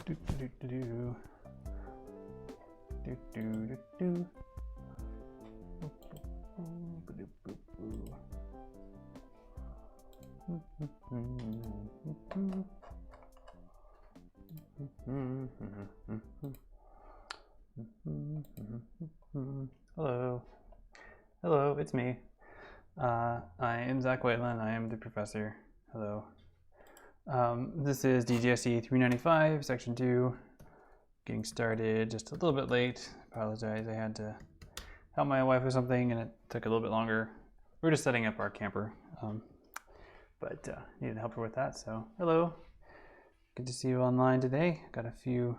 Hello. Hello, it's me. I am Zach Whalen. I am the professor. Hello. This is DGSE 395, Section 2. Getting started just a little bit late. Apologize. I had to help my wife with something and it took a little bit longer. We were just setting up our camper, but needed help her with that. So, hello. Good to see you online today. Got a few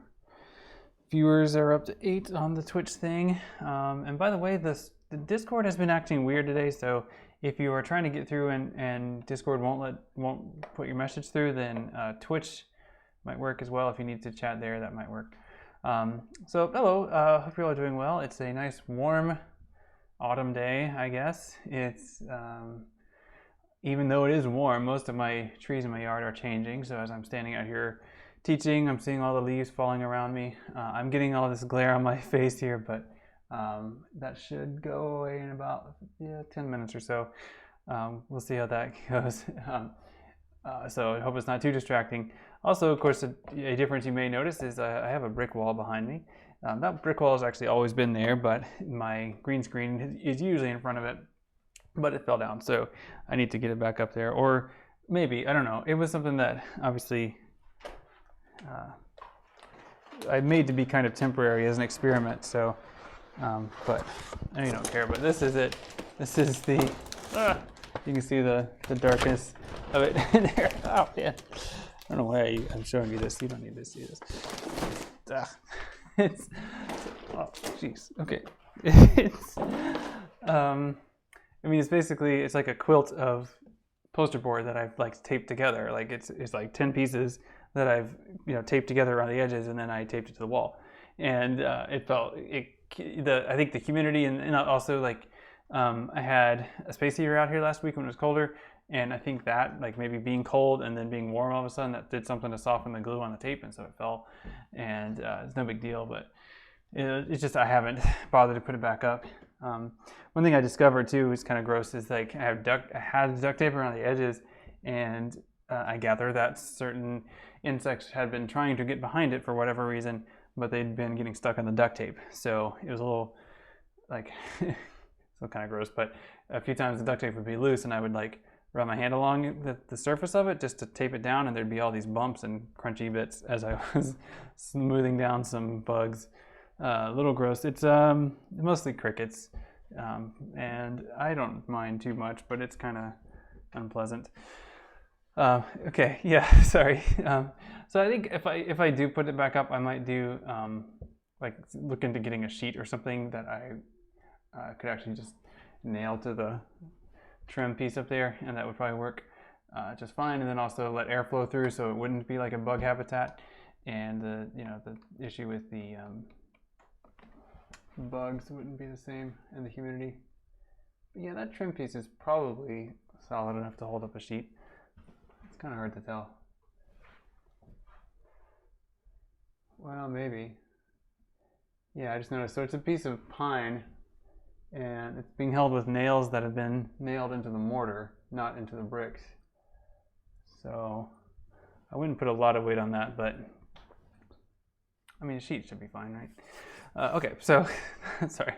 viewers are up to 8 on the Twitch thing. And by the way, the Discord has been acting weird today, so if you are trying to get through and Discord won't put your message through, then Twitch might work as well. If you need to chat there, that might work. So hello, hope you're all doing well. It's a nice warm autumn day, I guess. It's even though it is warm, most of my trees in my yard are changing. So as I'm standing out here teaching, I'm seeing all the leaves falling around me. I'm getting all this glare on my face here, but that should go away in about 10 minutes or so. We'll see how that goes. So I hope it's not too distracting. Also, of course, a difference you may notice is I have a brick wall behind me. That brick wall has actually always been there, but my green screen is usually in front of it, but it fell down, so I need to get it back up there. Or maybe, I don't know, it was something that obviously I made to be kind of temporary as an experiment, so but I know you don't care, but this is it. This is the you can see the darkness of it there. Oh yeah, I don't know why I'm showing you this. You don't need to see this. It's oh jeez. Okay. It's I mean, it's basically, it's like a quilt of poster board that I've like taped together. Like it's like 10 pieces that I've taped together around the edges, and then I taped it to the wall. And I think the humidity and also like I had a space heater out here last week when it was colder, and I think that like maybe being cold and then being warm all of a sudden, that did something to soften the glue on the tape, and so it fell. And it's no big deal, but it's just I haven't bothered to put it back up. One thing I discovered too is kind of gross is like I had duct tape around the edges, and I gather that certain insects had been trying to get behind it for whatever reason, but they'd been getting stuck on the duct tape. So it was a little like still kind of gross, but a few times the duct tape would be loose and I would like run my hand along the surface of it just to tape it down, and there'd be all these bumps and crunchy bits as I was smoothing down some bugs. A little gross. It's mostly crickets, and I don't mind too much, but it's kind of unpleasant. Okay, yeah, sorry. So I think if I do put it back up, I might do like look into getting a sheet or something that I could actually just nail to the trim piece up there, and that would probably work just fine. And then also let air flow through, so it wouldn't be like a bug habitat. And the issue with the bugs wouldn't be the same, and the humidity. But yeah, that trim piece is probably solid enough to hold up a sheet. It's kind of hard to tell. Well, maybe. Yeah, I just noticed. So it's a piece of pine, and it's being held with nails that have been nailed into the mortar, not into the bricks. So I wouldn't put a lot of weight on that, but I mean, a sheet should be fine, right? Okay, so sorry.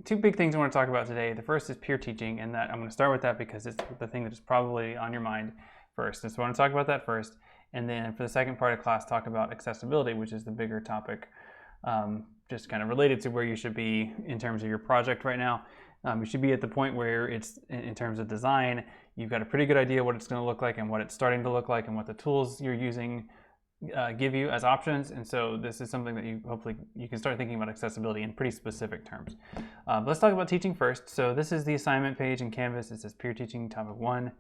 Two big things I want to talk about today. The first is peer teaching, and that I'm going to start with that because it's the thing that is probably on your mind first. And so I want to talk about that first, and then for the second part of class, talk about accessibility, which is the bigger topic, just kind of related to where you should be in terms of your project right now. You should be at the point where it's, in terms of design, you've got a pretty good idea what it's going to look like and what it's starting to look like and what the tools you're using give you as options. And so this is something that hopefully you can start thinking about accessibility in pretty specific terms. Let's talk about teaching first. So this is the assignment page in Canvas. It says peer teaching topic 1.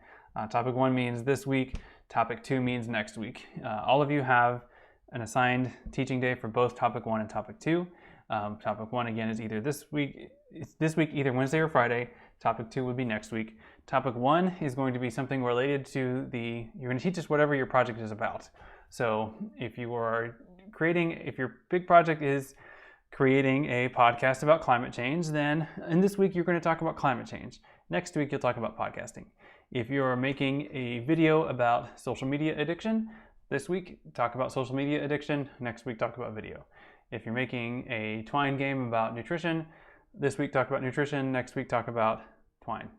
Topic 1 means this week. Topic 2 means next week. All of you have an assigned teaching day for both topic 1 and topic 2. Topic 1 again is either this week either Wednesday or Friday. Topic 2 would be next week. Topic 1 is going to be something related to you're going to teach us whatever your project is about. So if your big project is creating a podcast about climate change, then in this week you're going to talk about climate change. Next week you'll talk about podcasting. If you're making a video about social media addiction, this week talk about social media addiction, next week talk about video. If you're making a Twine game about nutrition, this week talk about nutrition, next week talk about Twine.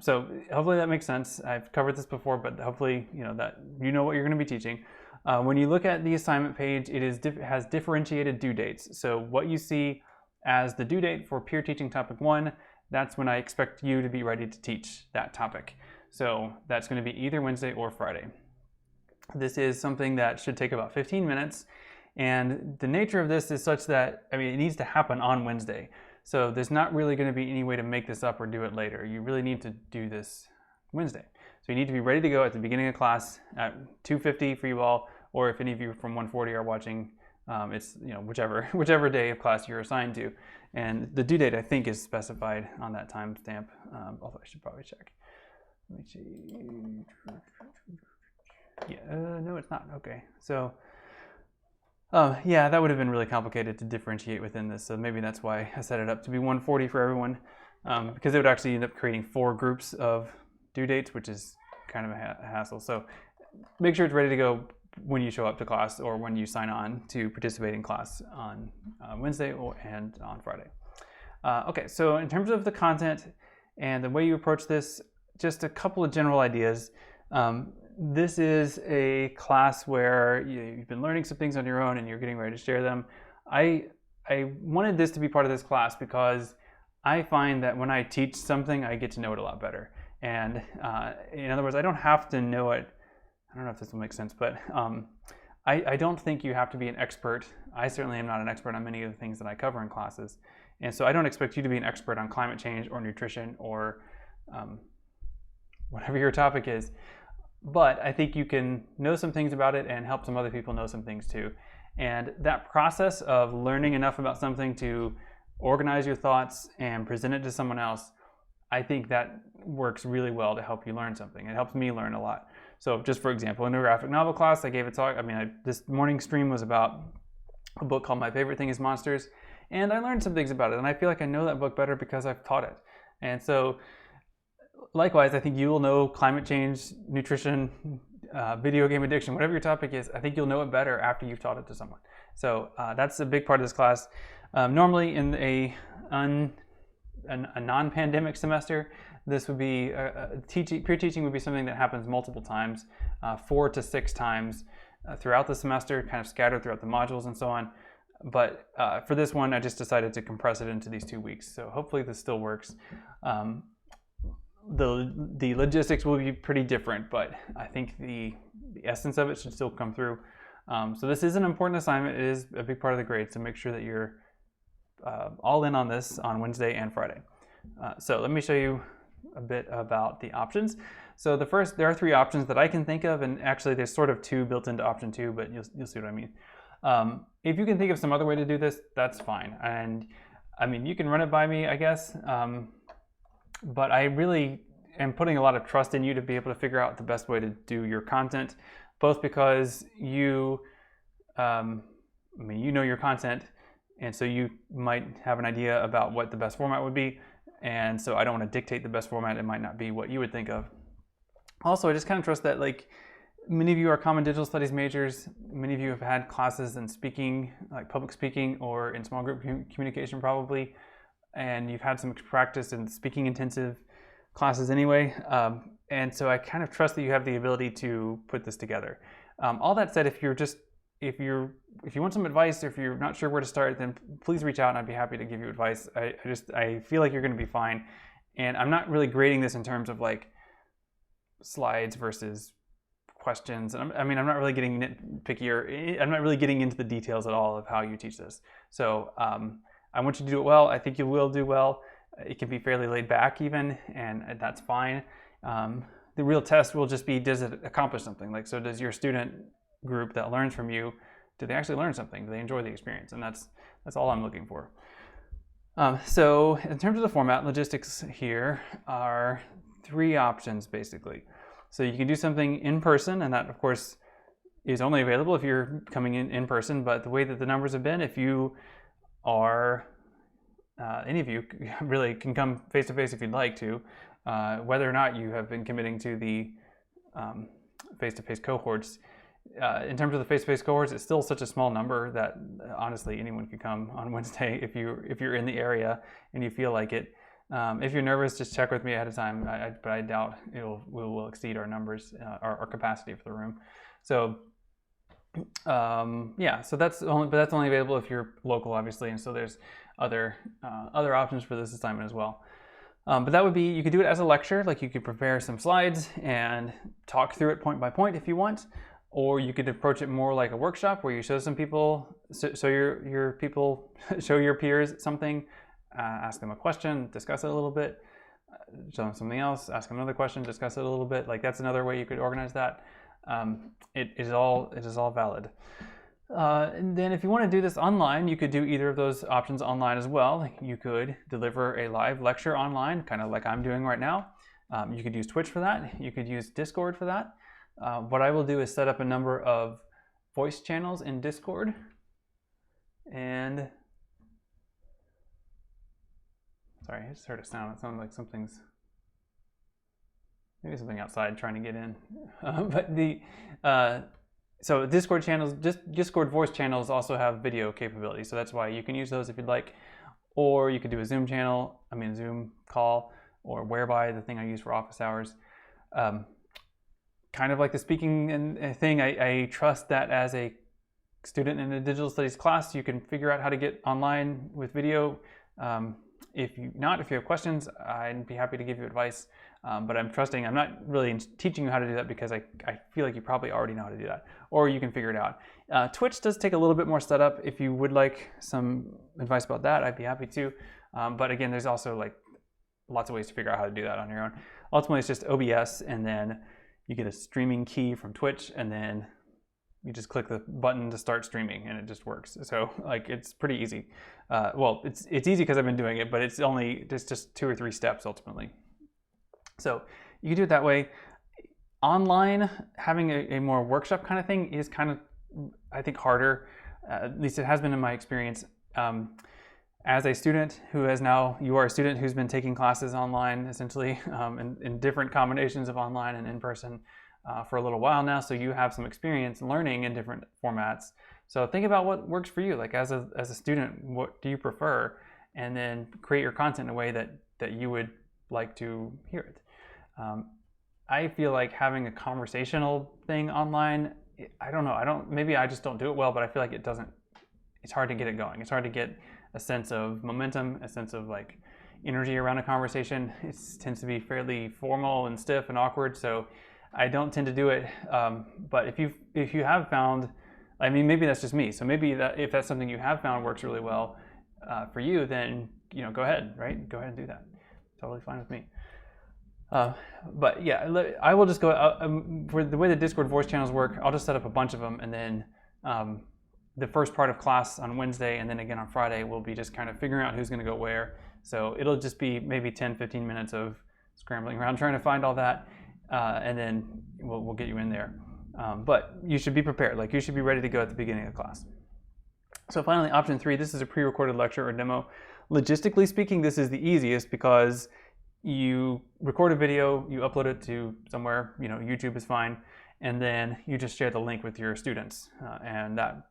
So hopefully that makes sense. I've covered this before, but hopefully that you know what you're going to be teaching. When you look at the assignment page, it has differentiated due dates. So what you see as the due date for peer teaching topic 1, that's when I expect you to be ready to teach that topic. So that's going to be either Wednesday or Friday. This is something that should take about 15 minutes. And the nature of this is such that, it needs to happen on Wednesday. So there's not really going to be any way to make this up or do it later. You really need to do this Wednesday. So you need to be ready to go at the beginning of class at 2:50 for you all, or if any of you from 140 are watching, it's whichever day of class you're assigned to. And the due date, I think, is specified on that timestamp, although I should probably check. Let me see. Yeah, no, it's not. Okay, so that would have been really complicated to differentiate within this. So maybe that's why I set it up to be 140 for everyone, because it would actually end up creating 4 groups of due dates, which is kind of a hassle. So make sure it's ready to go when you show up to class or when you sign on to participate in class on Wednesday and on Friday. Okay, so in terms of the content and the way you approach this, just a couple of general ideas. This is a class where you've been learning some things on your own and you're getting ready to share them. I wanted this to be part of this class because I find that when I teach something, I get to know it a lot better. And in other words, I don't have to know it. I don't know if this will make sense, but I don't think you have to be an expert. I certainly am not an expert on many of the things that I cover in classes. And so I don't expect you to be an expert on climate change or nutrition or whatever your topic is. But I think you can know some things about it and help some other people know some things too. And that process of learning enough about something to organize your thoughts and present it to someone else, I think that works really well to help you learn something. It helps me learn a lot. So just for example, in the graphic novel class, I gave a talk. This morning stream was about a book called My Favorite Thing is Monsters. And I learned some things about it. And I feel like I know that book better because I've taught it. And so likewise, I think you will know climate change, nutrition, video game addiction, whatever your topic is, I think you'll know it better after you've taught it to someone. So that's a big part of this class. Normally in a non-pandemic semester, this would be peer teaching would be something that happens multiple times, 4 to 6 times throughout the semester, kind of scattered throughout the modules and so on. But for this one, I just decided to compress it into these 2 weeks. So hopefully this still works. The logistics will be pretty different, but I think the essence of it should still come through. So this is an important assignment. It is a big part of the grade, so make sure that you're all in on this on Wednesday and Friday. So let me show you a bit about the options. So there are 3 options that I can think of, and actually there's sort of 2 built into option 2, but you'll see what I mean. If you can think of some other way to do this, that's fine. And you can run it by me, I guess. But I really am putting a lot of trust in you to be able to figure out the best way to do your content, both because you know your content, and so you might have an idea about what the best format would be, and so I don't want to dictate the best format. It might not be what you would think of. Also, I just kind of trust that many of you are common digital studies majors, many of you have had classes in speaking, like public speaking or in small group communication probably, and you've had some practice in speaking intensive classes anyway. And so I kind of trust that you have the ability to put this together. All that said, if you want some advice, or if you're not sure where to start, then please reach out and I'd be happy to give you advice. I feel like you're going to be fine. And I'm not really grading this in terms of slides versus questions. And I'm not really getting nitpicky, or I'm not really getting into the details at all of how you teach this. So I want you to do it well. I think you will do well. It can be fairly laid back even, and that's fine. The real test will just be, does it accomplish something? So does your student group that learns from you, do they actually learn something? Do they enjoy the experience? And that's all I'm looking for. So in terms of the format, logistics here are 3 options basically. So you can do something in person, and that of course is only available if you're coming in person, but the way that the numbers have been, if you are, any of you really can come face-to-face if you'd like to, whether or not you have been committing to the face-to-face cohorts. In terms of the face-to-face cohorts, it's still such a small number that honestly anyone could come on Wednesday if you're in the area and you feel like it. If you're nervous, just check with me ahead of time. But I doubt we will exceed our numbers, our capacity for the room. So yeah, so that's only available if you're local, obviously, and so there's other options for this assignment as well. But that would be, you could do it as a lecture, like you could prepare some slides and talk through it point by point if you want, or you could approach it more like a workshop where you show some people, show your peers something, ask them a question, discuss it a little bit, show them something else, ask them another question, discuss it a little bit. Like that's another way you could organize that. It is all valid. And then if you want to do this online, you could do either of those options online as well. You could deliver a live lecture online, kind of like I'm doing right now. You could use Twitch for that. You could use Discord for that. What I will do is set up a number of voice channels in Discord. And sorry, I just heard a sound. It sounded like maybe something outside trying to get in. So Discord channels, Discord voice channels also have video capability. So that's why you can use those if you'd like, or you could do a Zoom Zoom call, or Whereby, the thing I use for office hours. Kind of like the speaking thing, I trust that as a student in a digital studies class, you can figure out how to get online with video. If you have questions, I'd be happy to give you advice. But I'm not really teaching you how to do that because I feel like you probably already know how to do that, or you can figure it out. Twitch does take a little bit more setup. If you would like some advice about that, I'd be happy to. But again, there's also like lots of ways to figure out how to do that on your own. Ultimately, it's just OBS, and then you get a streaming key from Twitch, and then you just click the button to start streaming, and it just works. So like it's pretty easy. Well, it's easy because I've been doing it, but it's just 2 or 3 steps ultimately. So you can do it that way. Online, having a more workshop kind of thing is kind of, I think, harder. At least it has been in my experience. As a student you are a student who's been taking classes online, essentially, in different combinations of online and in person for a little while now. So you have some experience learning in different formats. So think about what works for you. Like as a student, what do you prefer? And then create your content in a way that you would like to hear it. I feel like having a conversational thing online, I don't know, maybe I just don't do it well, but I feel like it's hard to get it going. It's hard to get a sense of momentum, a sense of like energy around a conversation. It tends to be fairly formal and stiff and awkward, so I don't tend to do it. But if you have found, I mean, maybe that's just me. So maybe if that's something you have found works really well for you, then go ahead, right? Go ahead and do that. Totally fine with me. But yeah, I will just go for the way the Discord voice channels work. I'll just set up a bunch of them, and then the first part of class on Wednesday and then again on Friday will be just kind of figuring out who's going to go where. So it'll just be maybe 10-15 minutes of scrambling around trying to find all that, and then we'll get you in there. But you should be prepared. Like you should be ready to go at the beginning of the class. So finally, option 3, this is a pre-recorded lecture or demo. Logistically speaking, this is the easiest because you record a video, you upload it to somewhere, YouTube is fine, and then you just share the link with your students, and that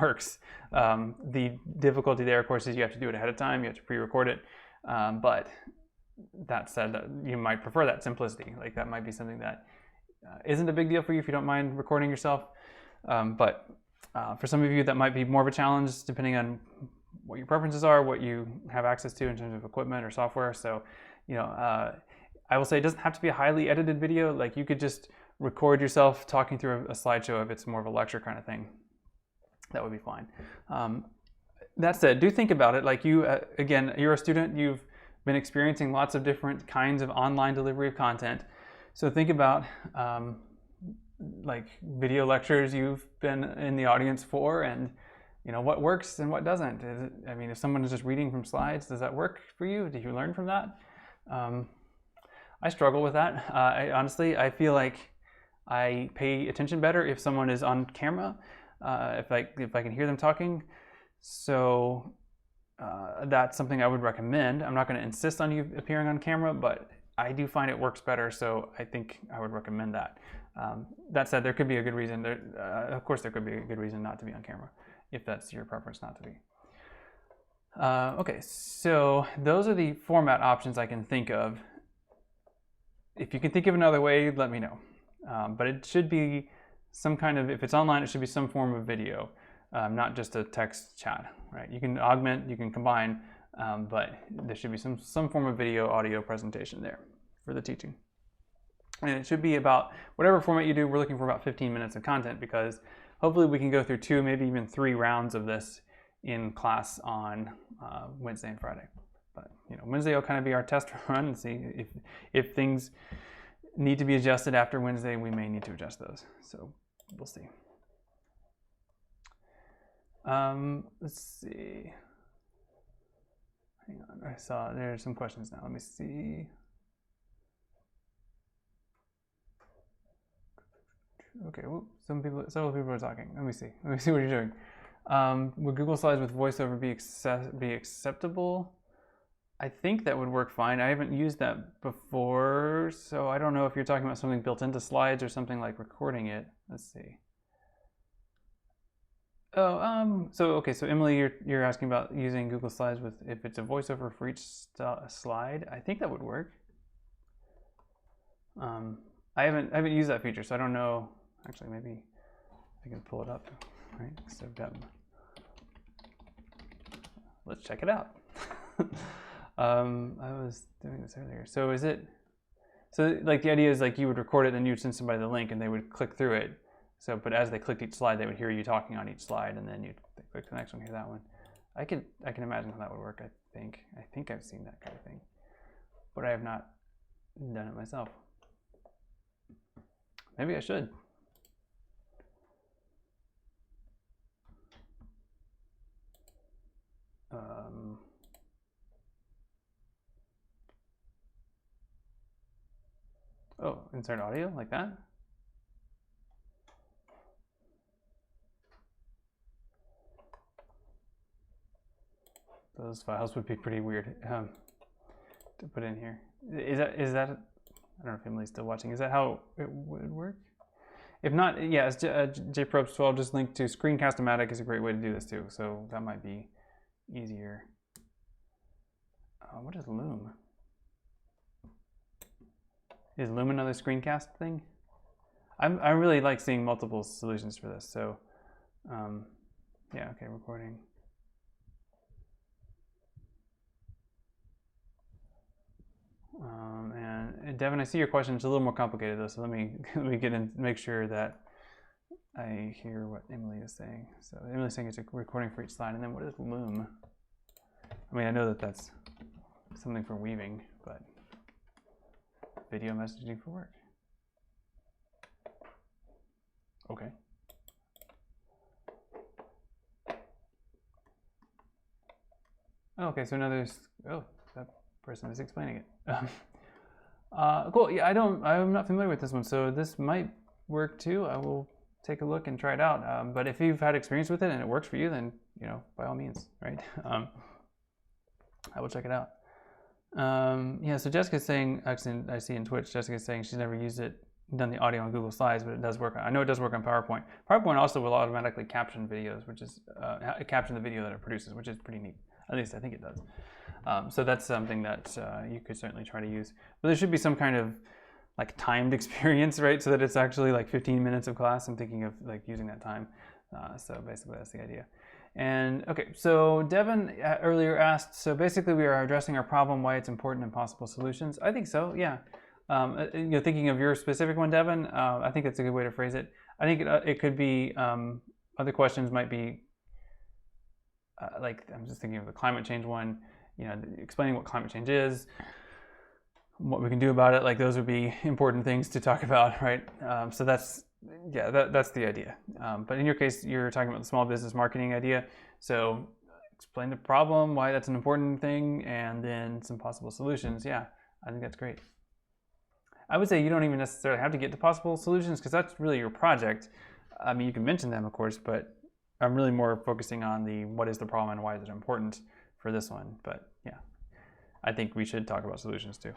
works. The difficulty there, of course, is you have to do it ahead of time, you have to pre-record it, but that said, you might prefer that simplicity. Like that might be something that isn't a big deal for you if you don't mind recording yourself, but for some of you that might be more of a challenge depending on what your preferences are, what you have access to in terms of equipment or software. So I will say it doesn't have to be a highly edited video. Like you could just record yourself talking through a slideshow if it's more of a lecture kind of thing. That would be fine. That said, do think about it. Like again, you're a student, you've been experiencing lots of different kinds of online delivery of content. So think about like video lectures you've been in the audience for, and what works and what doesn't. If someone is just reading from slides, does that work for you? Did you learn from that? I struggle with that. Honestly, I feel like I pay attention better if someone is on camera, if I can hear them talking. So that's something I would recommend. I'm not going to insist on you appearing on camera, but I do find it works better, so I think I would recommend that. That said, there could be a good reason. Of course, there could be a good reason not to be on camera, if that's your preference not to be. Okay, so those are the format options I can think of. If you can think of another way, let me know. But it should be some kind of, if it's online, it should be some form of video, not just a text chat, right? You can augment, you can combine, but there should be some form of video, audio presentation there for the teaching. And it should be about, whatever format you do, we're looking for about 15 minutes of content, because hopefully we can go through 2, maybe even 3 rounds of this in class on Wednesday and Friday. But Wednesday will kind of be our test run and see if things need to be adjusted after Wednesday. We may need to adjust those, so we'll see. Let's see. Hang on, I saw there's some questions now. Let me see. Okay, several people are talking. Let me see what you're doing. Would Google Slides with VoiceOver be acceptable? I think that would work fine. I haven't used that before, so I don't know if you're talking about something built into Slides or something like recording it. Let's see. Oh, so Emily, you're asking about using Google Slides with, if it's a VoiceOver for each slide. I think that would work. I haven't used that feature, so I don't know. Actually, maybe I can pull it up, right? So let's check it out. I was doing this earlier. So like the idea is like you would record it, then you would send somebody the link and they would click through it. So, but as they clicked each slide, they would hear you talking on each slide, and then you'd click the next one, hear that one. I can imagine how that would work. I think I've seen that kind of thing, but I have not done it myself. Maybe I should. Oh, insert audio like that? Those files would be pretty weird to put in here. Is that? I don't know if Emily's still watching. Is that how it would work? If not, yeah, it's JProbes 12. Just link to Screencast-O-Matic is a great way to do this too. So that might be easier. What is Loom? Is Loom another screencast thing? I really like seeing multiple solutions for this. So yeah, okay, recording. And Devin, I see your question. It's a little more complicated though, so let me get in, make sure that I hear what Emily is saying. So Emily's saying it's a recording for each slide, and then what is Loom? I mean, I know that that's something for weaving, but video messaging for work. Okay. Okay, so now there's, oh, that person is explaining it. Cool. Yeah, I'm not familiar with this one, so this might work too. I will take a look and try it out. But if you've had experience with it and it works for you, then by all means, right? I will check it out. Yeah. So Jessica's saying, actually, I see in Twitch, Jessica's saying she's never used it, done the audio on Google Slides, but it does work. I know it does work on PowerPoint. PowerPoint also will automatically caption videos, which is caption the video that it produces, which is pretty neat. At least I think it does. So that's something that you could certainly try to use. But there should be some kind of like timed experience, right? So that it's actually like 15 minutes of class. I'm thinking of like using that time. So basically that's the idea. And okay, so Devin earlier asked, so basically we are addressing our problem, why it's important, and possible solutions. I think so, yeah. Thinking of your specific one, Devin, I think that's a good way to phrase it. I think it could be, other questions might be, like I'm just thinking of the climate change one, explaining what climate change is, what we can do about it. Like those would be important things to talk about, right? So that's the idea. But in your case, you're talking about the small business marketing idea. So explain the problem, why that's an important thing, and then some possible solutions. Yeah, I think that's great. I would say you don't even necessarily have to get to possible solutions because that's really your project. I mean, you can mention them, of course, but I'm really more focusing on the what is the problem and why is it important for this one. But yeah, I think we should talk about solutions too.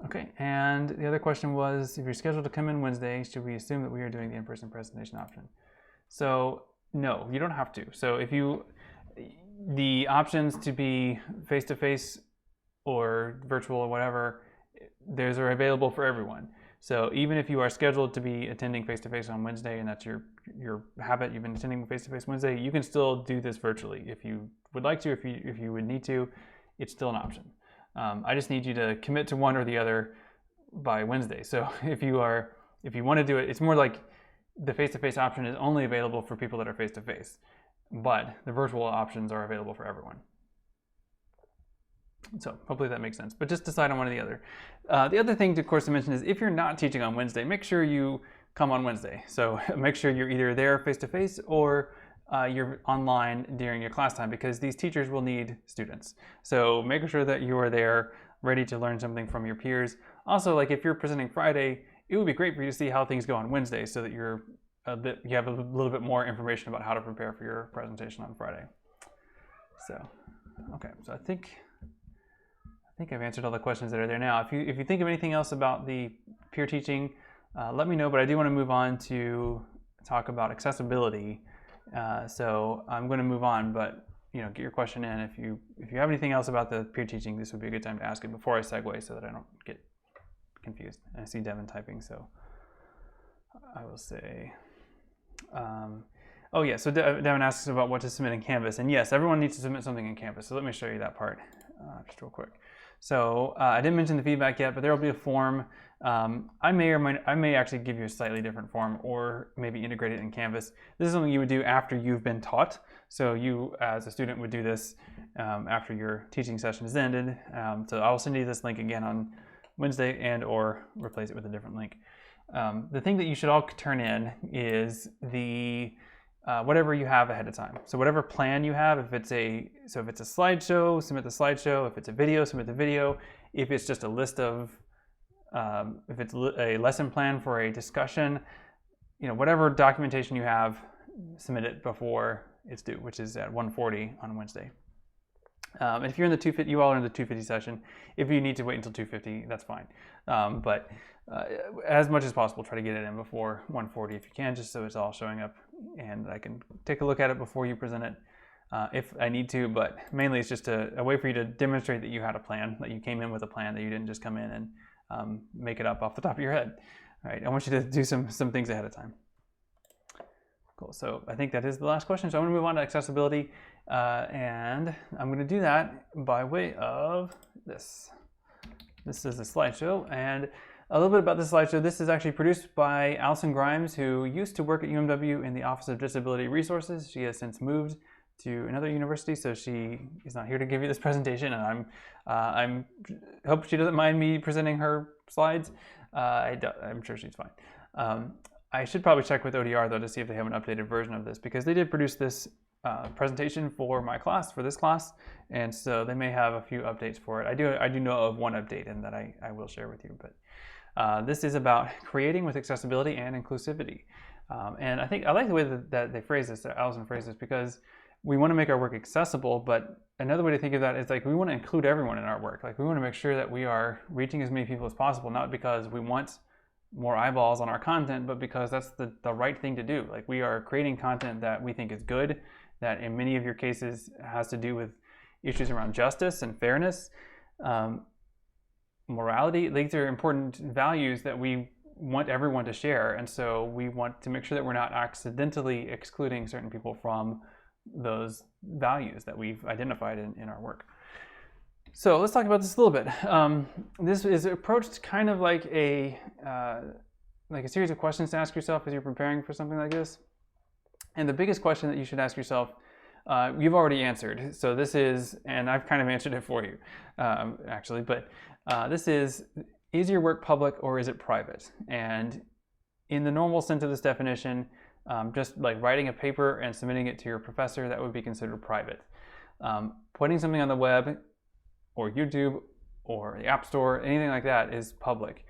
Okay, and the other question was, if you're scheduled to come in Wednesday, should we assume that we are doing the in-person presentation option? So no, you don't have to. So if the options to be face-to-face or virtual or whatever, those are available for everyone. So even if you are scheduled to be attending face-to-face on Wednesday and that's your habit, you've been attending face-to-face Wednesday, you can still do this virtually if you would like to, if you would need to. It's still an option. I just need you to commit to one or the other by Wednesday. So if you want to do it, it's more like the face-to-face option is only available for people that are face-to-face, but the virtual options are available for everyone. So hopefully that makes sense, but just decide on one or the other. The other thing, of course, to mention is if you're not teaching on Wednesday, make sure you come on Wednesday. So make sure you're either there face-to-face or you're online during your class time, because these teachers will need students. So make sure that you are there ready to learn something from your peers. Also, like if you're presenting Friday, it would be great for you to see how things go on Wednesday so that you have a little bit more information about how to prepare for your presentation on Friday. So, okay, so I think I've answered all the questions that are there now. If you think of anything else about the peer teaching, let me know, but I do want to move on to talk about accessibility. So I'm going to move on, but get your question in. If you have anything else about the peer teaching, this would be a good time to ask it before I segue so that I don't get confused. And I see Devin typing, so I will say, oh yeah, so Devin asks about what to submit in Canvas, and yes, everyone needs to submit something in Canvas, so let me show you that part just real quick. So I didn't mention the feedback yet, but there will be a form. I may actually give you a slightly different form, or maybe integrate it in Canvas. This is something you would do after you've been taught. So you, as a student, would do this after your teaching session is ended. So I'll send you this link again on Wednesday, and or replace it with a different link. The thing that you should all turn in is the whatever you have ahead of time. So whatever plan you have, if it's a slideshow, submit the slideshow. If it's a video, submit the video. If it's just a list of, if it's a lesson plan for a discussion, whatever documentation you have, submit it before it's due, which is at 1:40 on Wednesday. If you're in the 250, you all are in the 250 session. If you need to wait until 250, that's fine. But as much as possible, try to get it in before 1:40 if you can, just so it's all showing up and I can take a look at it before you present it if I need to. But mainly it's just a way for you to demonstrate that you had a plan, that you came in with a plan, that you didn't just come in and make it up off the top of your head. All right, I want you to do some things ahead of time. Cool, so I think that is the last question. So I'm gonna move on to accessibility, and I'm gonna do that by way of this. This is a slideshow, and a little bit about this slideshow. This is actually produced by Allison Grimes, who used to work at UMW in the Office of Disability Resources. She has since moved to another university, so she is not here to give you this presentation, and I'm hope she doesn't mind me presenting her slides. I'm sure she's fine. I should probably check with ODR though to see if they have an updated version of this, because they did produce this presentation for my class, for this class, and so they may have a few updates for it. I do know of one update, and that I will share with you. But this is about creating with accessibility and inclusivity, and I like the way that they phrase this, that Allison phrased this, because we want to make our work accessible, but another way to think of that is like we want to include everyone in our work. Like we want to make sure that we are reaching as many people as possible, not because we want more eyeballs on our content, but because that's the right thing to do. Like we are creating content that we think is good, that in many of your cases has to do with issues around justice and fairness, morality. These are important values that we want everyone to share, and so we want to make sure that we're not accidentally excluding certain people from those values that we've identified in our work. So let's talk about this a little bit. This is approached kind of like a series of questions to ask yourself as you're preparing for something like this. And the biggest question that you should ask yourself, you've already answered. So this is, and I've kind of answered it for you, actually, but this is your work public or is it private? And in the normal sense of this definition, just like writing a paper and submitting it to your professor, that would be considered private. Putting something on the web or YouTube or the App Store, anything like that is public.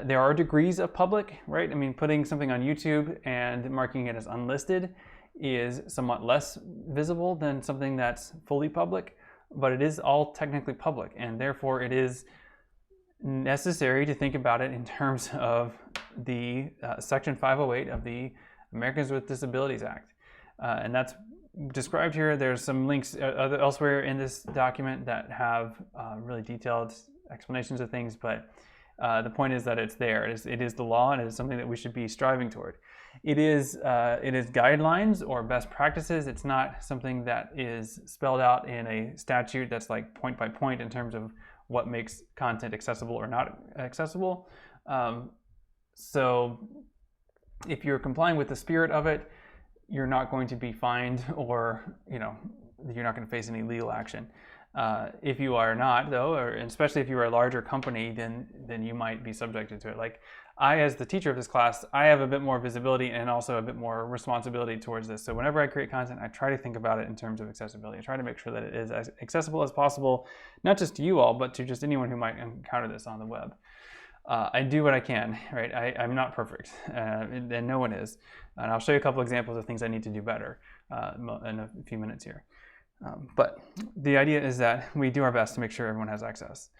There are degrees of public, right? I mean, putting something on YouTube and marking it as unlisted is somewhat less visible than something that's fully public, but it is all technically public, and therefore it is necessary to think about it in terms of the Section 508 of the Americans with Disabilities Act. And that's described here. There's some links elsewhere in this document that have really detailed explanations of things, but the point is that it's there. It is the law, and it is something that we should be striving toward. It is guidelines or best practices. It's not something that is spelled out in a statute that's like point by point in terms of what makes content accessible or not accessible. So if you're complying with the spirit of it, you're not going to be fined, or you're not going to face any legal action. If you are not, though, or especially if you are a larger company, then you might be subjected to it. Like I, as the teacher of this class, I have a bit more visibility and also a bit more responsibility towards this. So whenever I create content, I try to think about it in terms of accessibility. I try to make sure that it is as accessible as possible, not just to you all, but to just anyone who might encounter this on the web. I do what I can, right? I'm not perfect, and no one is. And I'll show you a couple examples of things I need to do better in a few minutes here. But the idea is that we do our best to make sure everyone has access.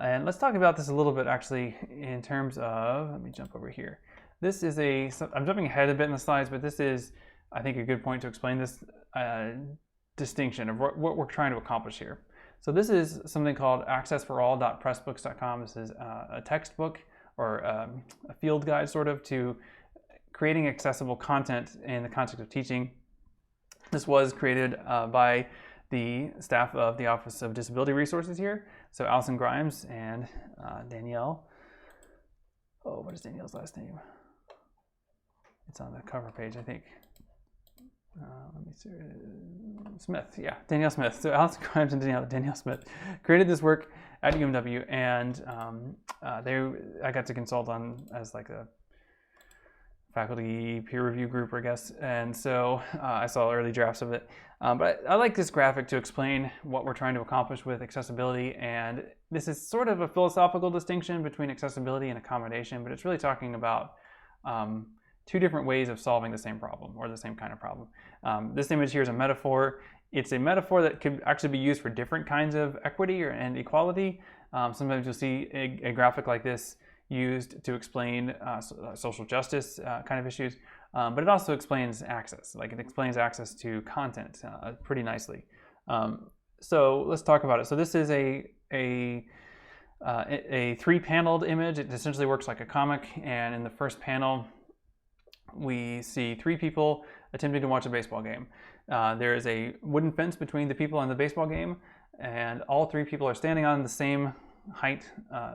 And let's talk about this a little bit actually in terms of, let me jump over here. This is I'm jumping ahead a bit in the slides, but this is, I think, a good point to explain this distinction of what we're trying to accomplish here. So this is something called accessforall.pressbooks.com. This is a textbook or a field guide sort of to creating accessible content in the context of teaching. This was created by the staff of the Office of Disability Resources here. So Allison Grimes and Danielle. Oh, what is Danielle's last name? It's on the cover page, I think. Let me see. Smith, yeah, Danielle Smith. So Allison Grimes and Danielle Smith created this work at UMW, and I got to consult on as like a faculty peer review group, I guess, and so I saw early drafts of it. But I like this graphic to explain what we're trying to accomplish with accessibility, and this is sort of a philosophical distinction between accessibility and accommodation, but it's really talking about two different ways of solving the same problem or the same kind of problem. This image here is a metaphor. It's a metaphor that could actually be used for different kinds of equity and equality. Sometimes you'll see a graphic like this used to explain social justice kind of issues, but it also explains access. Like it explains access to content pretty nicely. So let's talk about it. So this is a three-paneled image. It essentially works like a comic, and in the first panel, we see three people attempting to watch a baseball game. There is a wooden fence between the people and the baseball game, and all three people are standing on the same height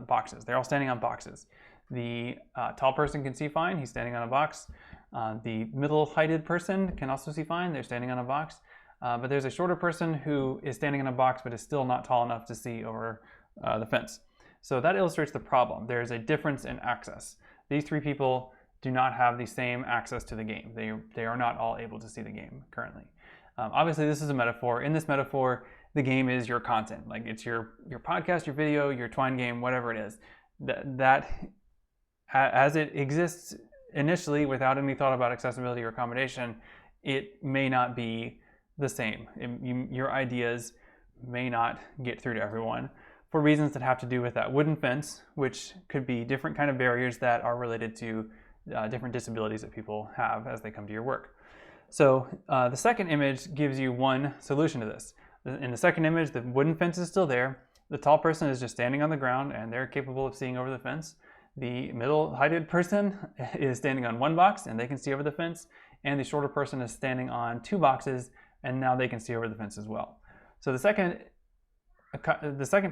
boxes. They're all standing on boxes. The tall person can see fine. He's standing on a box. The middle-heighted person can also see fine. They're standing on a box. But there's a shorter person who is standing on a box but is still not tall enough to see over the fence. So that illustrates the problem. There's a difference in access. These three people do not have the same access to the game. They are not all able to see the game currently. Obviously, this is a metaphor. In this metaphor, the game is your content. Like it's your podcast, your video, your Twine game, whatever it is. That as it exists initially without any thought about accessibility or accommodation, it may not be the same. Your ideas may not get through to everyone for reasons that have to do with that wooden fence, which could be different kind of barriers that are related to different disabilities that people have as they come to your work. So the second image gives you one solution to this. In the second image, the wooden fence is still there. The tall person is just standing on the ground and they're capable of seeing over the fence. The middle-heighted person is standing on one box and they can see over the fence. And the shorter person is standing on two boxes and now they can see over the fence as well. So the second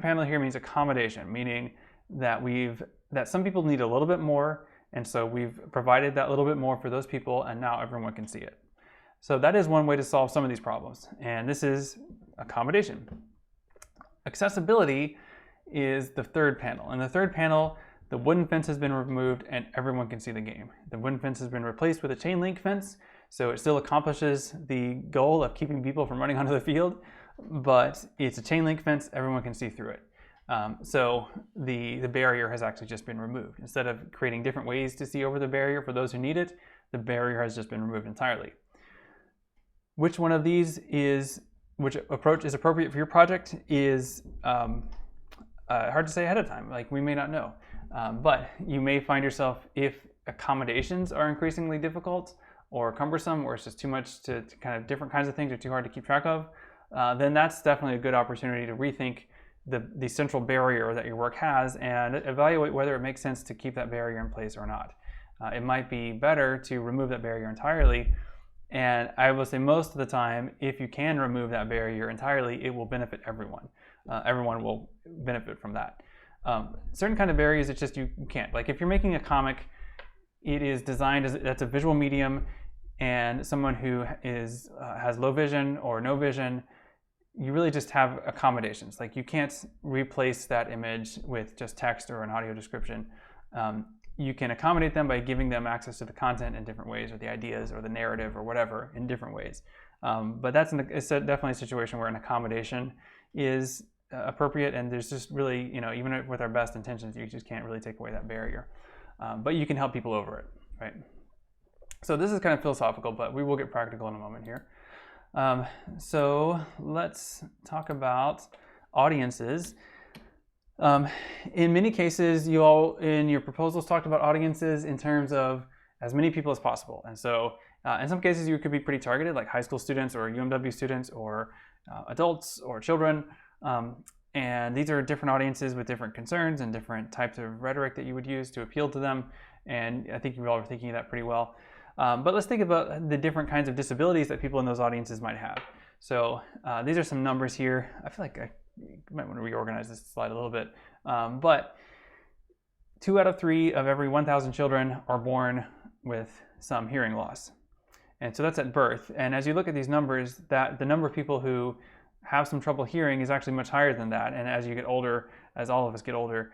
panel here means accommodation, meaning that some people need a little bit more, and so we've provided that little bit more for those people, and now everyone can see it. So that is one way to solve some of these problems, and this is accommodation. Accessibility is the third panel. In the third panel, the wooden fence has been removed and everyone can see the game. The wooden fence has been replaced with a chain link fence, so it still accomplishes the goal of keeping people from running onto the field, but it's a chain link fence, everyone can see through it. So the barrier has actually just been removed. Instead of creating different ways to see over the barrier for those who need it, the barrier has just been removed entirely. Which one of these which approach is appropriate for your project is hard to say ahead of time. Like, we may not know, but you may find yourself, if accommodations are increasingly difficult or cumbersome, or it's just too much to kind of different kinds of things are too hard to keep track of, then that's definitely a good opportunity to rethink the central barrier that your work has and evaluate whether it makes sense to keep that barrier in place or not. It might be better to remove that barrier entirely. And I will say, most of the time, if you can remove that barrier entirely, it will benefit everyone. Everyone will benefit from that. Certain kind of barriers, it's just you can't. Like, if you're making a comic, it is designed that's a visual medium, and someone who has low vision or no vision, you really just have accommodations. Like, you can't replace that image with just text or an audio description. You can accommodate them by giving them access to the content in different ways, or the ideas or the narrative or whatever in different ways. But it's definitely a situation where an accommodation is appropriate, and there's just really, even with our best intentions, you just can't really take away that barrier. But you can help people over it, right? So this is kind of philosophical, but we will get practical in a moment here. So let's talk about audiences. In many cases, you all in your proposals talked about audiences in terms of as many people as possible. And so in some cases, you could be pretty targeted, like high school students or UMW students or adults or children. And these are different audiences with different concerns and different types of rhetoric that you would use to appeal to them. And I think you all are thinking of that pretty well. But let's think about the different kinds of disabilities that people in those audiences might have. So these are some numbers here. I feel like you might want to reorganize this slide a little bit. But 2 out of 3 of every 1,000 children are born with some hearing loss. And so that's at birth. And as you look at these numbers, that the number of people who have some trouble hearing is actually much higher than that. And as you get older, as all of us get older,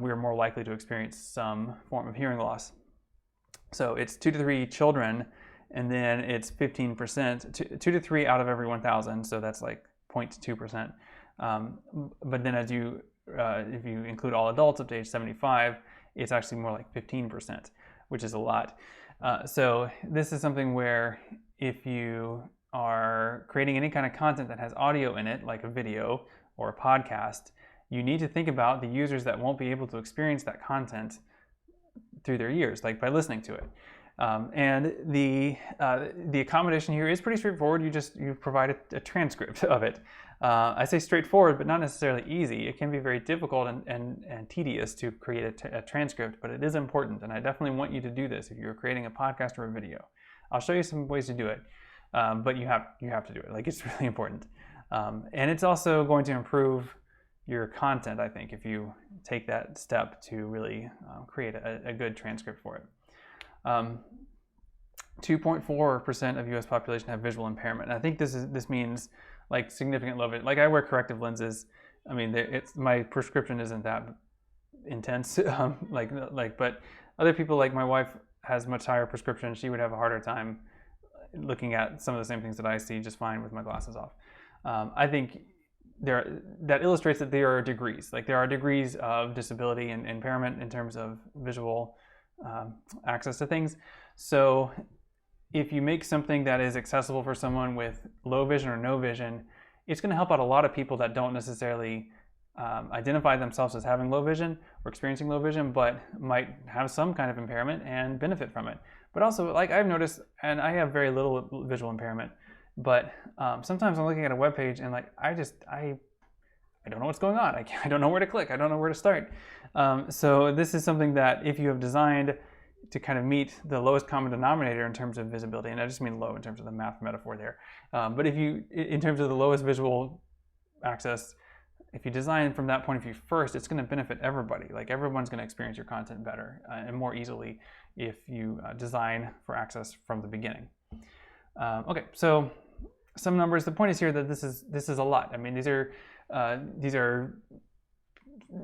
we are more likely to experience some form of hearing loss. So it's 2 to 3 children, and then it's 15%, 2 to 3 out of every 1,000. So that's like 0.2%. But then if you include all adults up to age 75, it's actually more like 15%, which is a lot. So this is something where if you are creating any kind of content that has audio in it, like a video or a podcast, you need to think about the users that won't be able to experience that content through their ears, like by listening to it. And the accommodation here is pretty straightforward. You provide a transcript of it. I say straightforward, but not necessarily easy. It can be very difficult and tedious to create a transcript, but it is important. And I definitely want you to do this if you're creating a podcast or a video. I'll show you some ways to do it, but you have to do it. Like, it's really important. And it's also going to improve your content, I think, if you take that step to really create a good transcript for it. 2.4% of U.S. population have visual impairment. And I think this means like significant low vision. Like, I wear corrective lenses. I mean, my prescription isn't that intense. But other people, like my wife, has much higher prescription. She would have a harder time looking at some of the same things that I see just fine with my glasses off. I think that illustrates that there are degrees. Like, there are degrees of disability and impairment in terms of visual access to things. So if you make something that is accessible for someone with low vision or no vision, it's going to help out a lot of people that don't necessarily identify themselves as having low vision or experiencing low vision, but might have some kind of impairment and benefit from it. But also, like, I've noticed, and I have very little visual impairment, but sometimes I'm looking at a web page and like I don't know what's going on. I don't know where to click. I don't know where to start. So this is something that if you have designed to kind of meet the lowest common denominator in terms of visibility, and I just mean low in terms of the math metaphor there, but in terms of the lowest visual access, if you design from that point of view first, it's going to benefit everybody. Like, everyone's going to experience your content better and more easily if you design for access from the beginning. Okay, so some numbers. The point is here that this is a lot. I mean, these are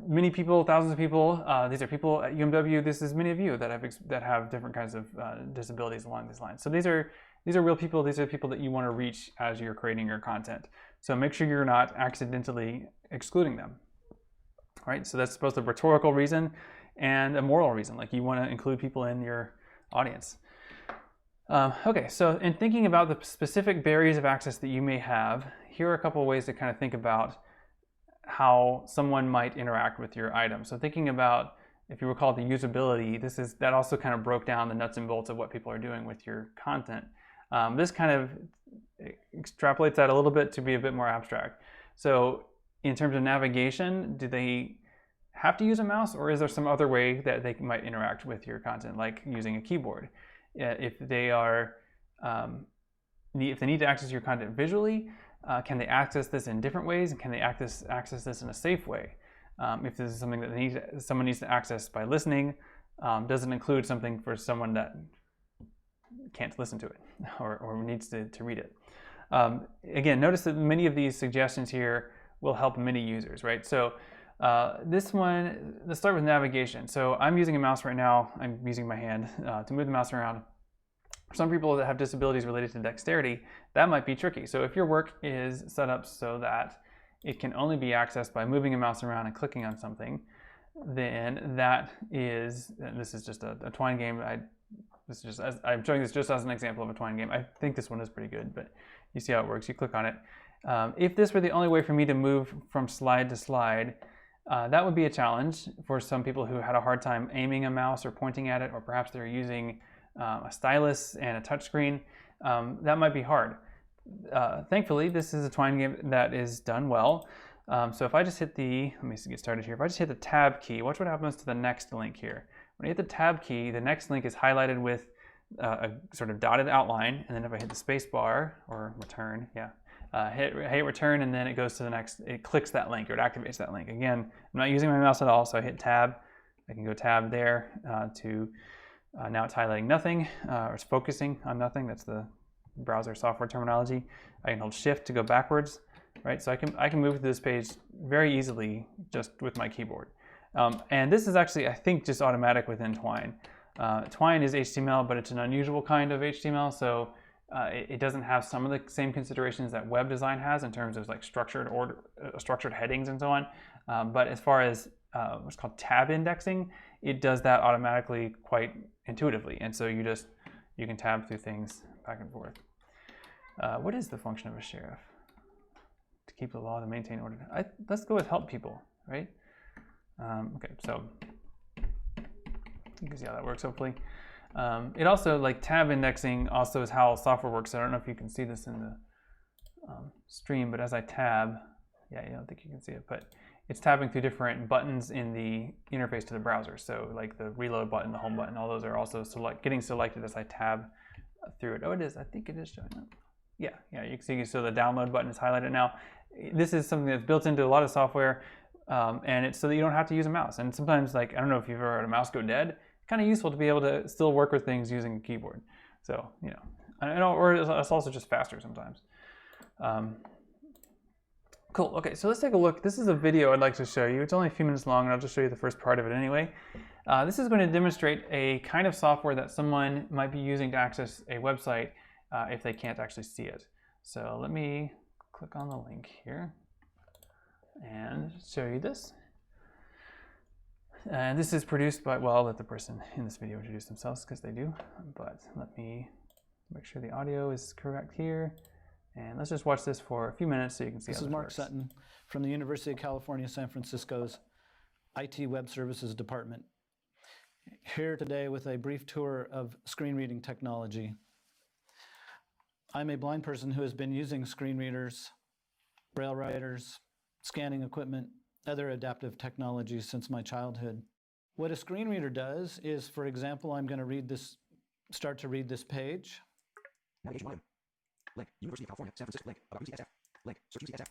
many people, thousands of people. These are people at UMW. This is many of you that have different kinds of disabilities along these lines. So these are real people. These are people that you want to reach as you're creating your content. So make sure you're not accidentally excluding them. right? So that's both a rhetorical reason and a moral reason. Like you want to include people in your audience. Okay, so in thinking about the specific barriers of access that you may have, here are a couple of ways to kind of think about how someone might interact with your item. So thinking about, if you recall, the usability, that also kind of broke down the nuts and bolts of what people are doing with your content. This kind of extrapolates that a little bit to be a bit more abstract. So in terms of navigation, do they have to use a mouse, or is there some other way that they might interact with your content, like using a keyboard? If they are, if they need to access your content visually, can they access this in different ways, and can they access this in a safe way? If this is something that someone needs to access by listening, does it include something for someone that can't listen to it or needs to read it? Again, notice that many of these suggestions here will help many users, right? So this one, let's start with navigation. So I'm using a mouse right now. I'm using my hand to move the mouse around. For some people that have disabilities related to dexterity, that might be tricky. So if your work is set up so that it can only be accessed by moving a mouse around and clicking on something, then that is, and this is just a Twine game. I'm showing this just as an example of a Twine game. I think this one is pretty good, but you see how it works. You click on it. If this were the only way for me to move from slide to slide, that would be a challenge for some people who had a hard time aiming a mouse or pointing at it, or perhaps they're using a stylus and a touchscreen. That might be hard. Thankfully, this is a Twine game that is done well. So if I just hit let me get started here. If I just hit the tab key, watch what happens to the next link here. When I hit the tab key, the next link is highlighted with a sort of dotted outline. And then if I hit the space bar or return, hit return, and then it goes to the next, it clicks that link, or it activates that link. Again, I'm not using my mouse at all, so I hit tab. I can go tab there now it's highlighting nothing, or it's focusing on nothing. That's the browser software terminology. I can hold shift to go backwards, right? So I can move to this page very easily just with my keyboard. And this is actually, I think, just automatic within Twine. Twine is HTML, but it's an unusual kind of HTML, so it doesn't have some of the same considerations that web design has in terms of like structured headings and so on. But as far as what's called tab indexing, it does that automatically quite intuitively. And so you can tab through things back and forth. What is the function of a sheriff? To keep the law, to maintain order. Let's go with help people, right? Okay, so you can see how that works, hopefully. It also, like tab indexing also is how software works. I don't know if you can see this in the stream, but as I tab, I don't think you can see it, but it's tabbing through different buttons in the interface to the browser. So like the reload button, the home button, all those are also getting selected as I tab through it. Oh, it is. I think it is showing up. Yeah, you can see, so the download button is highlighted now. This is something that's built into a lot of software, and it's so that you don't have to use a mouse. And sometimes, like, I don't know if you've ever had a mouse go dead, kind of useful to be able to still work with things using a keyboard. So, or it's also just faster sometimes. Cool, okay, so let's take a look. This is a video I'd like to show you. It's only a few minutes long, and I'll just show you the first part of it anyway. This is going to demonstrate a kind of software that someone might be using to access a website if they can't actually see it. So let me click on the link here and show you this. And this is produced by, well, I'll let the person in this video introduce themselves because they do, but let me make sure the audio is correct here. And let's just watch this for a few minutes so you can see how this works. This is Mark Sutton from the University of California, San Francisco's IT Web Services Department. Here today with a brief tour of screen reading technology. I'm a blind person who has been using screen readers, braille writers, scanning equipment, other adaptive technologies since my childhood. What a screen reader does is, for example, I'm going to start to read this page. Navigation 1. Link, University of California, San Francisco. Link, about UCSF. Link, search UCSF.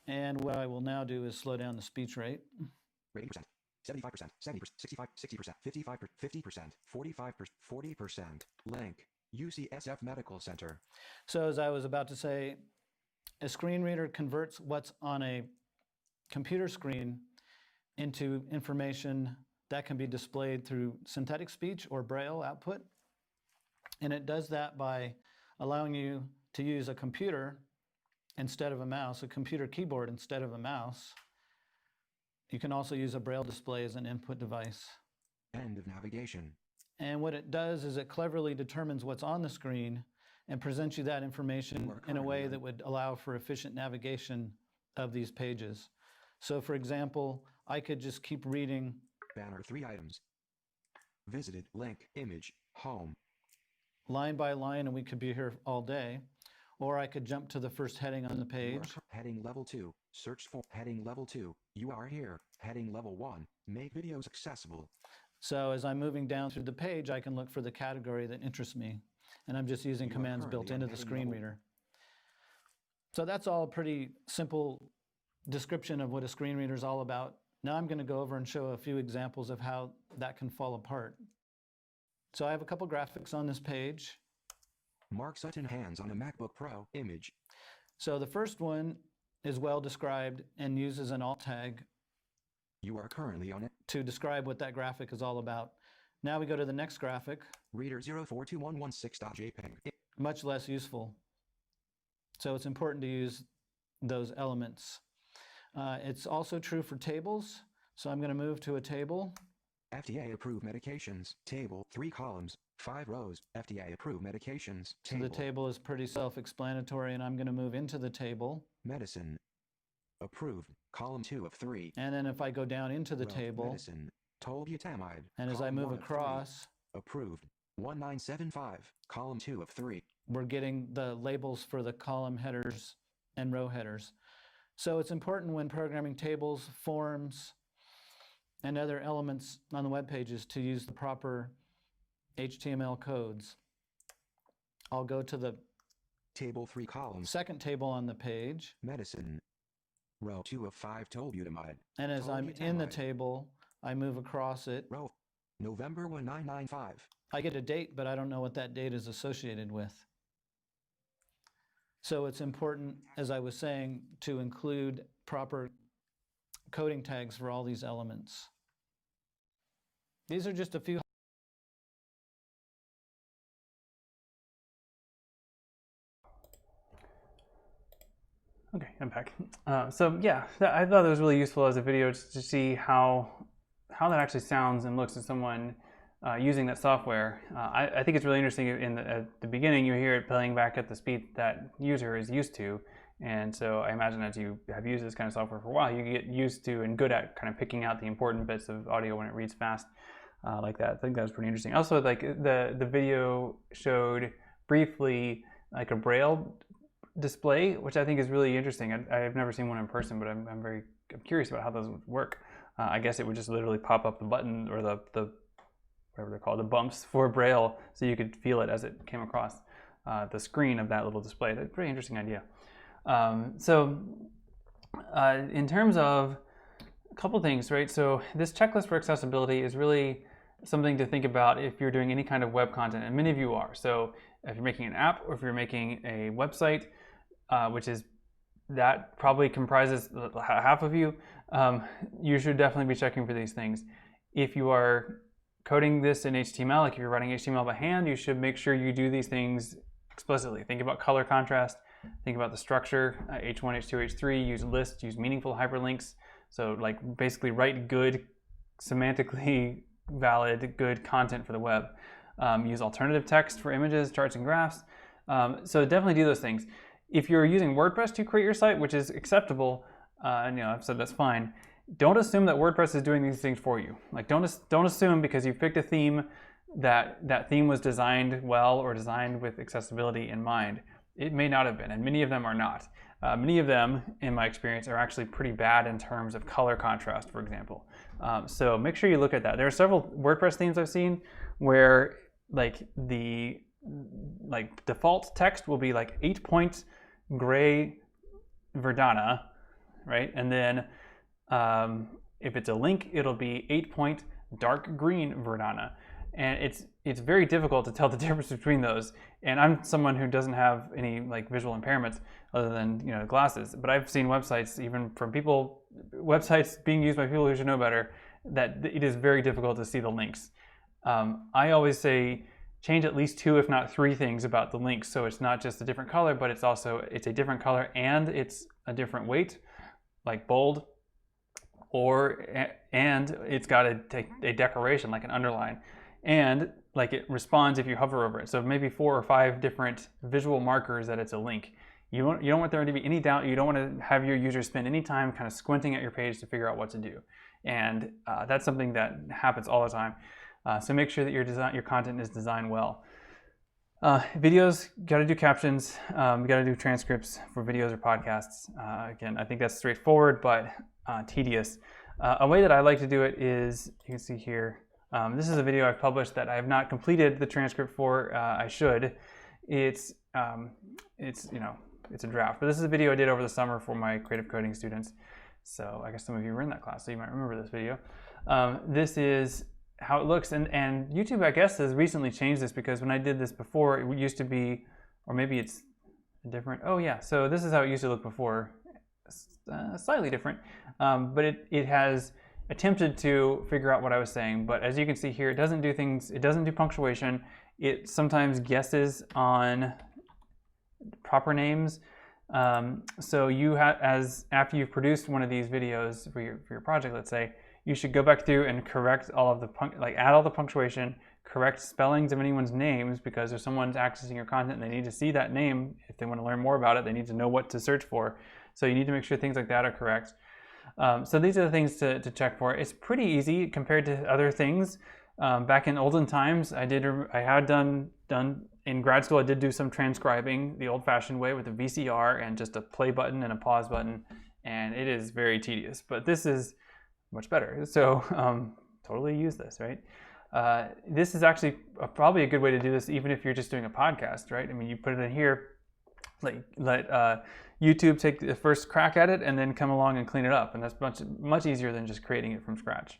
And what I will now do is slow down the speech rate. Rating percent, 75%, 70%, 65%, 60%, 55%, 50%, 45%, 40%. Link, UCSF Medical Center. So as I was about to say, a screen reader converts what's on a computer screen into information that can be displayed through synthetic speech or braille output. And it does that by allowing you to use a computer instead of a mouse, a computer keyboard instead of a mouse, You can also use a Braille display as an input device. End of navigation. And what it does is it cleverly determines what's on the screen and presents you that information in a way that would allow for efficient navigation of these pages. So for example, I could just keep reading. Banner 3 items. Visited, link, image, home. Line by line, and we could be here all day. Or I could jump to the first heading on the page. Heading level 2. Search for heading level 2. You are here. Heading level 1. Make videos accessible. So as I'm moving down through the page, I can look for the category that interests me. And I'm just using commands built into the screen reader. So that's all a pretty simple description of what a screen reader is all about. Now I'm going to go over and show a few examples of how that can fall apart. So I have a couple graphics on this page. Mark Sutton hands on a MacBook Pro image. So the first one is well described and uses an alt tag You are currently on it. to describe what that graphic is all about. Now we go to the next graphic, Reader 042116.jpg. much less useful. So it's important to use those elements. It's also true for tables. So I'm going to move to a table. FDA approved medications. Table 3 columns, 5 rows. FDA approved medications. So the table is pretty self-explanatory, and I'm going to move into the table. Medicine. Approved. Column 2 of 3. And then if I go down into the table, Medicine. Tolbutamide. and as I Column move 1 of 3. across, Approved. 1975. Column 2 of 3. we're getting the labels for the column headers and row headers. So it's important when programming tables, forms, and other elements on the web pages to use the proper HTML codes. I'll go to the Table 3 columns. second table on the page, Medicine. Row 2 of 5 tolbutamide. and as I'm in the Tolbutamide. table, I move across it. Row. November 1995. I get a date, but I don't know what that date is associated with. So it's important, as I was saying, to include proper coding tags for all these elements. These are just a few. Okay, I'm back. So yeah, I thought it was really useful as a video just to see how that actually sounds and looks to someone using that software. I think it's really interesting. At the beginning, you hear it playing back at the speed that user is used to, and so I imagine as you have used this kind of software for a while, you get used to and good at kind of picking out the important bits of audio when it reads fast like that. I think that was pretty interesting. Also, like the video showed briefly like a Braille display, which I think is really interesting. I've never seen one in person, but I'm curious about how those would work. I guess it would just literally pop up the button or the whatever they're called, the bumps for Braille, so you could feel it as it came across the screen of that little display. That's a pretty interesting idea. In terms of a couple things, right? So this checklist for accessibility is really something to think about if you're doing any kind of web content, and many of you are. So if you're making an app or if you're making a website, which is that probably comprises half of you, you should definitely be checking for these things. If you are coding this in HTML, like if you're writing HTML by hand, you should make sure you do these things explicitly. Think about color contrast, think about the structure, H1, H2, H3, use lists, use meaningful hyperlinks. So like basically write good, semantically valid, good content for the web. Use alternative text for images, charts, and graphs. So definitely do those things. If you're using WordPress to create your site, which is acceptable, and I've said that's fine, don't assume that WordPress is doing these things for you. Like don't assume because you've picked a theme that theme was designed well or designed with accessibility in mind. It may not have been, and many of them are not. Many of them, in my experience, are actually pretty bad in terms of color contrast, for example. So make sure you look at that. There are several WordPress themes I've seen where the default text will be like 8-point gray Verdana, right? And then if it's a link, it'll be 8-point dark green Verdana. And it's very difficult to tell the difference between those. And I'm someone who doesn't have any like visual impairments other than glasses. But I've seen websites, even from websites being used by people who should know better, that it is very difficult to see the links. I always say change at least 2, if not 3 things about the links. So it's not just a different color, but it's a different color and it's a different weight, like bold and it's got a decoration like an underline, and like it responds if you hover over it. So maybe 4 or 5 different visual markers that it's a link. You don't want there to be any doubt. You don't want to have your user spend any time kind of squinting at your page to figure out what to do. And that's something that happens all the time. So make sure that your content is designed well. Videos, got to do captions. You got to do transcripts for videos or podcasts. Again, I think that's straightforward, but tedious. A way that I like to do it is, you can see here, this is a video I've published that I have not completed the transcript for. I should. It's a draft, but this is a video I did over the summer for my creative coding students. So I guess some of you were in that class, so you might remember this video. This is how it looks, and YouTube, I guess, has recently changed this, because when I did this before, it used to be, or maybe it's different. Oh yeah, so this is how it used to look before. Slightly different, but it has attempted to figure out what I was saying. But as you can see here, it doesn't do things. It doesn't do punctuation. It sometimes guesses on proper names. So you after you've produced one of these videos for your project, let's say, you should go back through and correct all of the add all the punctuation, correct spellings of anyone's names, because if someone's accessing your content, they need to see that name. If they want to learn more about it, they need to know what to search for. So you need to make sure things like that are correct. So these are the things to check for. It's pretty easy compared to other things. Back in olden times, I had done in grad school. I did do some transcribing the old-fashioned way with a VCR and just a play button and a pause button, and it is very tedious. But this is much better. So totally use this, right? This is actually probably a good way to do this, even if you're just doing a podcast, right? I mean, you put it in here, let YouTube take the first crack at it, and then come along and clean it up. And that's much easier than just creating it from scratch.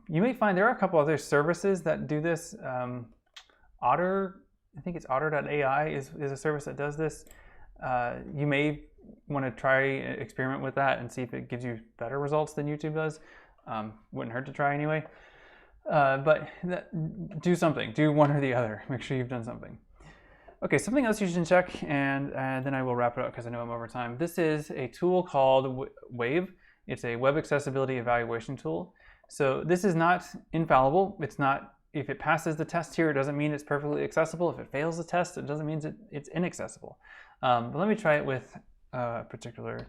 You may find there are a couple other services that do this. Otter, I think it's otter.ai is a service that does this. You may want to try experiment with that and see if it gives you better results than YouTube does. Wouldn't hurt to try anyway. But do something. Do one or the other. Make sure you've done something. Okay, something else you should check, and then I will wrap it up because I know I'm over time. This is a tool called Wave. It's a web accessibility evaluation tool. So this is not infallible. It's not, if it passes the test here, it doesn't mean it's perfectly accessible. If it fails the test, it doesn't mean it's inaccessible. But let me try it with a particular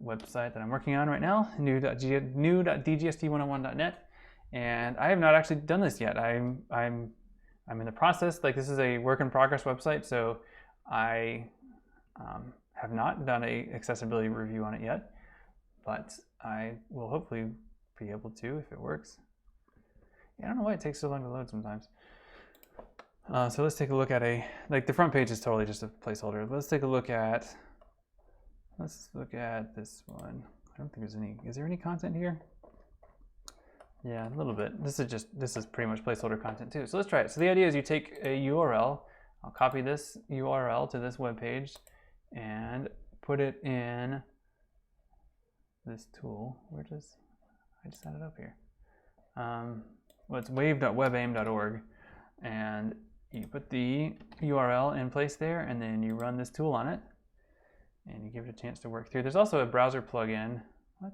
website that I'm working on right now, new.dgst101.net. And I have not actually done this yet. I'm in the process. Like, this is a work in progress website, so I have not done a accessibility review on it yet, but I will hopefully be able to if it works. Yeah, I don't know why it takes so long to load sometimes. So let's take a look at the front page is totally just a placeholder. Let's take a look at, this one. I don't think is there any content here? Yeah, a little bit. This is pretty much placeholder content too. So let's try it. So the idea is you take a URL. I'll copy this URL to this web page and put it in this tool. I just had it up here. Well, it's wave.webaim.org, and you put the URL in place there, and then you run this tool on it, and you give it a chance to work through. There's also a browser plugin. What?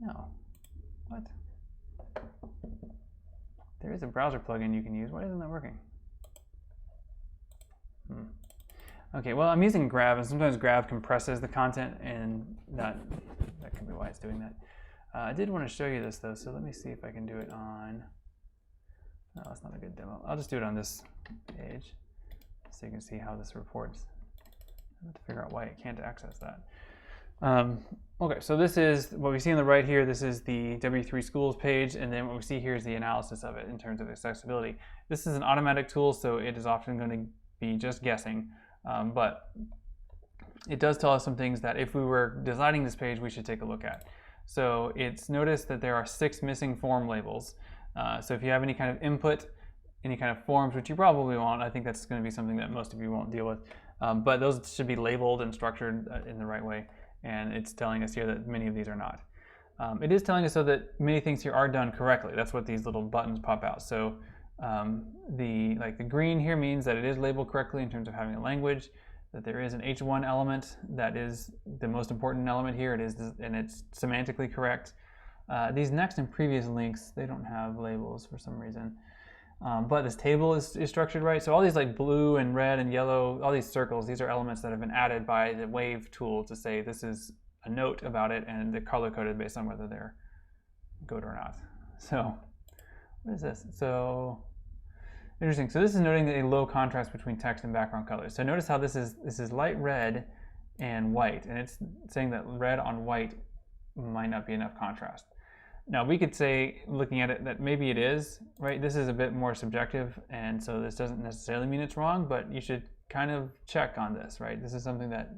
No. What? There is a browser plugin you can use. Why isn't that working? Okay, well, I'm using Grav, and sometimes Grav compresses the content, and that could be why it's doing that. I did want to show you this, though, so let me see if I can do it on... No, that's not a good demo. I'll just do it on this page, so you can see how this reports. I have to figure out why it can't access that. Okay, so this is what we see on the right here. This is the W3 Schools page, and then what we see here is the analysis of it in terms of accessibility. This is an automatic tool, so it is often going to be just guessing, but it does tell us some things that if we were designing this page, we should take a look at. So it's noticed that there are 6 missing form labels. So if you have any kind of input, any kind of forms, which you probably won't, I think that's going to be something that most of you won't deal with, but those should be labeled and structured in the right way. And it's telling us here that many of these are not. It is telling us so that many things here are done correctly. That's what these little buttons pop out. So the green here means that it is labeled correctly in terms of having a language. that there is an H1 element that is the most important element here. It is, and it's semantically correct. These next and previous links, they don't have labels for some reason. But this table is structured right. So all these like blue and red and yellow, all these circles, these are elements that have been added by the Wave tool to say this is a note about it, and they're color coded based on whether they're good or not. So what is this? So interesting. So this is noting a low contrast between text and background colors. So notice how this is light red and white, and it's saying that red on white might not be enough contrast. Now we could say, looking at it, that maybe it is, right? This is a bit more subjective, and so this doesn't necessarily mean it's wrong, but you should kind of check on this, right? This is something that,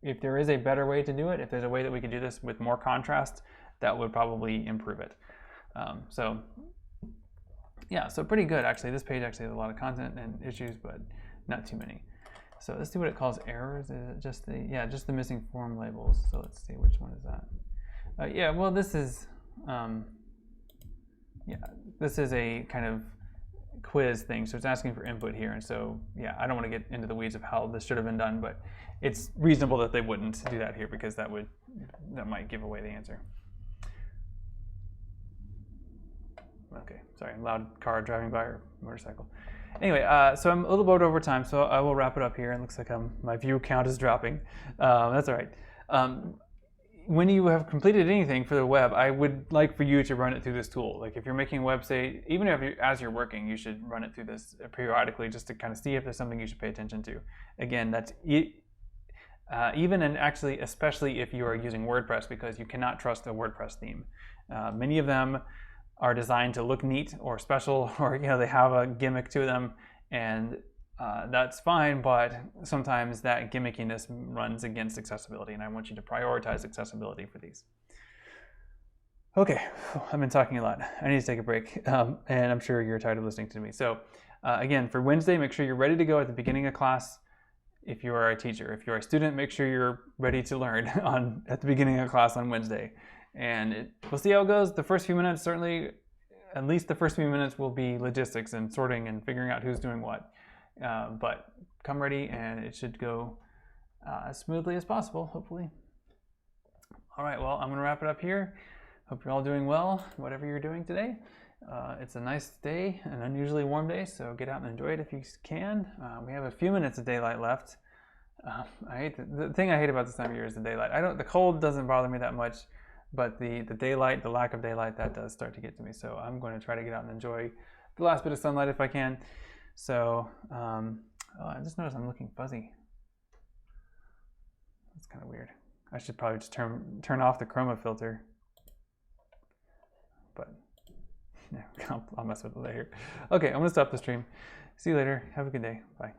if there is a better way to do it, if there's a way that we could do this with more contrast, that would probably improve it. So yeah, so pretty good actually. This page actually has a lot of content and issues, but not too many. So let's see what it calls errors. Is it just the, yeah, just the missing form labels. So let's see, which one is that? Yeah, well this is, yeah, this is a kind of quiz thing, so it's asking for input here, and so yeah, I don't want to get into the weeds of how this should have been done, but it's reasonable that they wouldn't do that here because that might give away the answer. Okay, sorry, loud car driving by or motorcycle. Anyway, so I'm a little bored over time, so I will wrap it up here. It looks like my view count is dropping. That's all right. When you have completed anything for the web, I would like for you to run it through this tool. Like if you're making a website, even as you're working, you should run it through this periodically just to kind of see if there's something you should pay attention to. Again, that's even and actually especially if you are using WordPress, because you cannot trust a WordPress theme. Many of them are designed to look neat or special, or they have a gimmick to them, and that's fine, but sometimes that gimmickiness runs against accessibility, and I want you to prioritize accessibility for these. Okay, I've been talking a lot. I need to take a break, and I'm sure you're tired of listening to me. So again, for Wednesday, make sure you're ready to go at the beginning of class. If you are a teacher, if you're a student, make sure you're ready to learn at the beginning of class on Wednesday. And we'll see how it goes. The first few minutes, certainly, at least the first few minutes will be logistics and sorting and figuring out who's doing what. But come ready, and it should go as smoothly as possible, hopefully. All right, well, I'm going to wrap it up here. Hope you're all doing well, whatever you're doing today. It's a nice day, an unusually warm day, so get out and enjoy it if you can. We have a few minutes of daylight left. The thing I hate about this time of year is the daylight. The cold doesn't bother me that much, but the daylight, the lack of daylight, that does start to get to me. So I'm going to try to get out and enjoy the last bit of sunlight if I can. So I just noticed I'm looking fuzzy. That's kind of weird. I should probably just turn off the chroma filter. But yeah, I'll mess with it later. Okay, I'm gonna stop the stream. See you later. Have a good day. Bye.